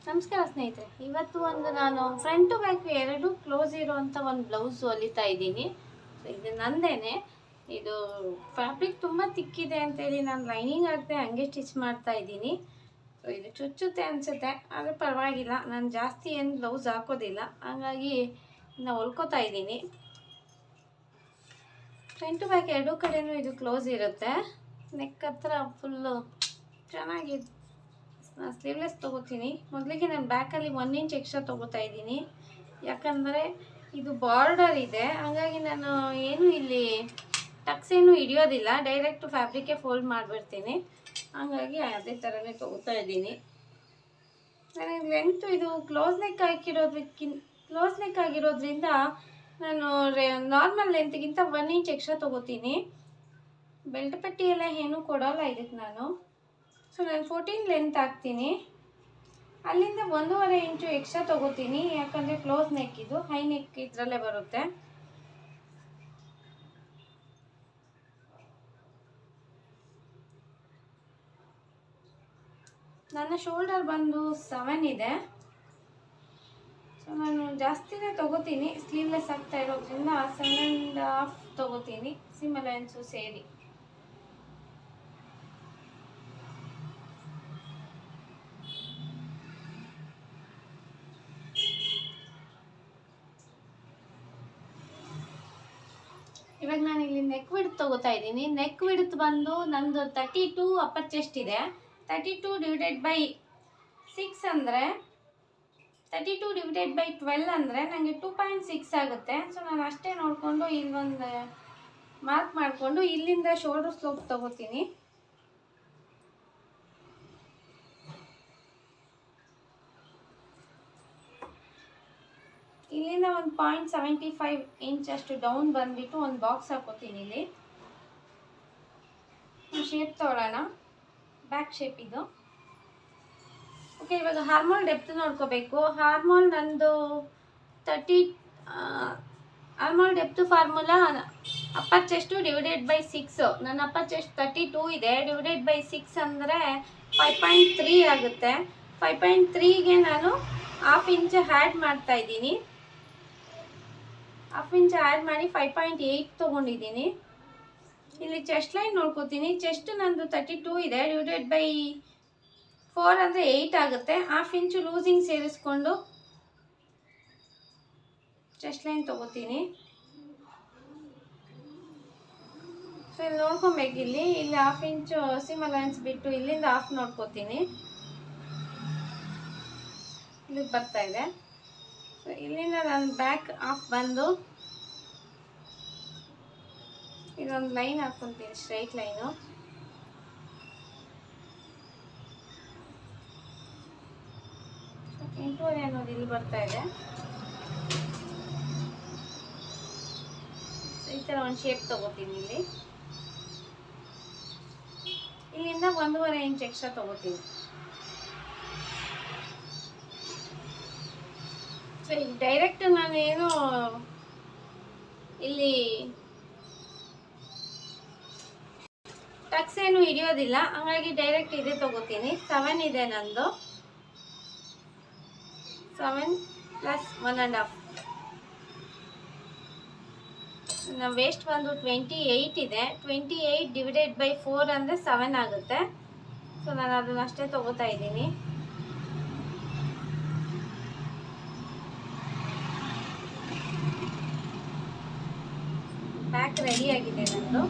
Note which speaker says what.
Speaker 1: ನಮಸ್ಕಾರ ಸ್ನೇಹಿತರೆ, ಇವತ್ತು ನಾನು ಫ್ರಂಟ್ ಟು ಬ್ಯಾಕ್ ಎರಡು ಕ್ಲೋಸ್ ಇರುವಂಥ ಒಂದು ಬ್ಲೌಸ್ ಹೊಲಿತಾ ಇದ್ದೀನಿ. ಇದು ನಂದೇನೆ. ಇದು ಫ್ಯಾಬ್ರಿಕ್ ತುಂಬ ತಿಕ್ಕಿದೆ ಅಂತೇಳಿ ನಾನು ಲೈನಿಂಗ್ ಹಾಕದೆ ಹಂಗೆ ಸ್ಟಿಚ್ ಮಾಡ್ತಾ ಇದ್ದೀನಿ. ಇದು ಚುಚ್ಚುತ್ತೆ ಅನಿಸುತ್ತೆ, ಆದರೆ ಪರವಾಗಿಲ್ಲ. ನಾನು ಜಾಸ್ತಿ ಏನು ಬ್ಲೌಸ್ ಹಾಕೋದಿಲ್ಲ, ಹಾಗಾಗಿ ನಾನು ಹೊಲ್ಕೋತಾ ಇದ್ದೀನಿ. ಫ್ರಂಟ್ ಟು ಬ್ಯಾಕ್ ಎರಡೂ ಕಡೆಯೂ ಇದು ಕ್ಲೋಸ್ ಇರುತ್ತೆ. ನೆಕ್ ಹತ್ರ ಫುಲ್ಲು ಚೆನ್ನಾಗಿ ನಾನು ಸ್ಲೀವ್ಲೆಸ್ ತೊಗೋತೀನಿ. ಮೊದಲಿಗೆ ನಾನು ಬ್ಯಾಕಲ್ಲಿ 1 ಇಂಚ್ ಎಕ್ಸ್ಟ್ರಾ ತೊಗೋತಾ ಇದ್ದೀನಿ, ಯಾಕಂದರೆ ಇದು ಬಾರ್ಡರ್ ಇದೆ. ಹಾಗಾಗಿ ನಾನು ಏನು ಇಲ್ಲಿ ಟಕ್ಸ್ ಏನು ಹಿಡಿಯೋದಿಲ್ಲ, ಡೈರೆಕ್ಟ್ ಫ್ಯಾಬ್ರಿಕ್ಕೆ ಫೋಲ್ಡ್ ಮಾಡಿಬಿಡ್ತೀನಿ. ಹಾಗಾಗಿ ಅದೇ ಥರನೇ ತೊಗೋತಾ ಇದ್ದೀನಿ. ನನಗೆ ಲೆಂತು ಇದು ಕ್ಲೋಸ್ ನೆಕ್ ಆಗಿರೋದ್ರಿಂದ ನಾನು ನಾರ್ಮಲ್ ಲೆಂತ್ಗಿಂತ 1 ಇಂಚ್ ಎಕ್ಸ್ಟ್ರಾ ತೊಗೋತೀನಿ. ಬೆಲ್ಟ್ ಪಟ್ಟಿ ಎಲ್ಲ ಏನೂ ಕೊಡೋಲ್ಲ ಇದಕ್ಕೆ ನಾನು. ಸೊ ನಾನು 14 ಲೆಂತ್ ಹಾಕ್ತೀನಿ. ಅಲ್ಲಿಂದ 1.5 ಇಂಚು ಎಕ್ಸ್ಟ್ರಾ ತೊಗೋತೀನಿ, ಯಾಕಂದರೆ ಕ್ಲೋಸ್ ನೆಕ್ ಇದು, ಹೈ ನೆಕ್ ಇದರಲ್ಲೇ ಬರುತ್ತೆ. ನನ್ನ ಶೋಲ್ಡರ್ ಬಂದು 7 ಇದೆ. ಸೊ ನಾನು ಜಾಸ್ತಿನೇ ತೊಗೋತೀನಿ, ಸ್ಲೀವ್ಲೆಸ್ ಆಗ್ತಾ ಇರೋದ್ರಿಂದ 7.5 ತೊಗೋತೀನಿ, ಸಿಮ್ ಅಲೈನ್ಸು ಸೇರಿ. ಇವಾಗ ನಾನು ಇಲ್ಲಿ ನೆಕ್ ವಿಡ್ತ್ ತೊಗೋತಾ ಇದ್ದೀನಿ. ನೆಕ್ ವಿಡ್ತ್ ಬಂದು ನಂದು 32 ಅಪ್ಪರ್ ಚೆಸ್ಟ್ ಇದೆ. 32 ಡಿವೈಡೆಡ್ ಬೈ 6 ಅಂದರೆ 32 ಡಿವೈಡೆಡ್ ಬೈ 12 ಅಂದರೆ ನನಗೆ 2.6 ಆಗುತ್ತೆ. ಸೊ ನಾನು ಅಷ್ಟೇ ನೋಡಿಕೊಂಡು ಇಲ್ಲೊಂದು ಮಾರ್ಕ್ ಮಾಡಿಕೊಂಡು ಇಲ್ಲಿಂದ ಶೋಲ್ಡರ್ ಸ್ಲೋಪ್ ತೊಗೋತೀನಿ. ಇಲ್ಲಿಂದ ಒಂದು 0.75 ಇಂಚ್ ಅಷ್ಟು ಡೌನ್ ಬಂದುಬಿಟ್ಟು ಒಂದು ಬಾಕ್ಸ್ ಹಾಕೋತೀನಿ. ಇಲ್ಲಿ ಶೇಪ್ ತೊಗೊಳ್ಳೋಣ, ಬ್ಯಾಕ್ ಶೇಪ್ ಇದು. ಓಕೆ, ಇವಾಗ ಹಾರ್ಮೋಲ್ ಡೆಪ್ತ್ ನೋಡ್ಕೋಬೇಕು. ಹಾರ್ಮೋಲ್ ನಂದು 30 ಹಾರ್ಮೋಲ್ depth formula upper chest divided by 6. ನನ್ನ ಅಪ್ಪರ್ ಚೆಸ್ಟ್ 32 ಇದೆ, ಡಿವೈಡೆಡ್ ಬೈ 6 ಅಂದರೆ 5.3 ಆಗುತ್ತೆ. 5.3ಗೆ ನಾನು 1/2 ಇಂಚ್ ಆ್ಯಡ್ ಮಾಡ್ತಾ ಇದ್ದೀನಿ. 1/2 ಇಂಚ್ ಆ್ಯಡ್ ಮಾಡಿ 5.8 ತೊಗೊಂಡಿದ್ದೀನಿ. ಇಲ್ಲಿ ಚೆಸ್ಟ್ ಲೈನ್ ನೋಡ್ಕೋತೀನಿ. ಚೆಸ್ಟ್ ನಂದು 32 ಇದೆ, ಡಿವೈಡೆಡ್ ಬೈ 4 ಅಂದರೆ 8 ಆಗುತ್ತೆ. 1/2 ಇಂಚು ಲೂಸಿಂಗ್ ಸೇರಿಸ್ಕೊಂಡು ಚೆಸ್ಟ್ ಲೈನ್ ತೊಗೋತೀನಿ. ಸೊ ಇಲ್ಲಿ ನೋಡ್ಕೊಬೇಕು, ಇಲ್ಲಿ 1/2 ಇಂಚು ಸಿಮ್ ಅಲೈನ್ಸ್ ಬಿಟ್ಟು ಇಲ್ಲಿಂದ 1/2 ನೋಡ್ಕೋತೀನಿ. ಇಲ್ಲಿಗೆ ಬರ್ತಾ ಇದೆ. ಸೊ ಇಲ್ಲಿಂದ ನಾನು ಬ್ಯಾಕ್ 1/2 ಬಂದು ಇದೊಂದು ಲೈನ್ ಹಾಕ್ಕೊತೀನಿ, ಸ್ಟ್ರೈಟ್ ಲೈನು. ಎಂಟೂವರೆ ಅನ್ನೋದು ಇಲ್ಲಿ ಬರ್ತಾ ಇದೆ. ಈ ಥರ ಒಂದು ಶೇಪ್ ತೊಗೋತೀನಿ. ಇಲ್ಲಿಂದ 1.5 ಇಂಚ್ ಎಕ್ಸ್ಟ್ರಾ ತೊಗೋತೀನಿ. ಸೊ ಈಗ ಡೈರೆಕ್ಟ್ ನಾನೇನು ಇಲ್ಲಿ ಟಕ್ಸ್ ಏನು ಹಿಡಿಯೋದಿಲ್ಲ, ಹಾಗಾಗಿ ಡೈರೆಕ್ಟ್ ಇದೇ ತೊಗೋತೀನಿ. 7 ಇದೆ ನಂದು. 7 + 1.5. ನನ್ನ ವೇಸ್ಟ್ ಬಂದು 28 ಇದೆ. 28 ಡಿವೈಡೆಡ್ ಬೈ 4 ಅಂದರೆ 7 ಆಗುತ್ತೆ. ಸೊ ನಾನು ಅದನ್ನ ಅಷ್ಟೇ ತೊಗೋತಾ ಇದ್ದೀನಿ. ಬ್ಯಾಕ್ ರೆಡಿ ಆಗಿದೆ ನಂದು.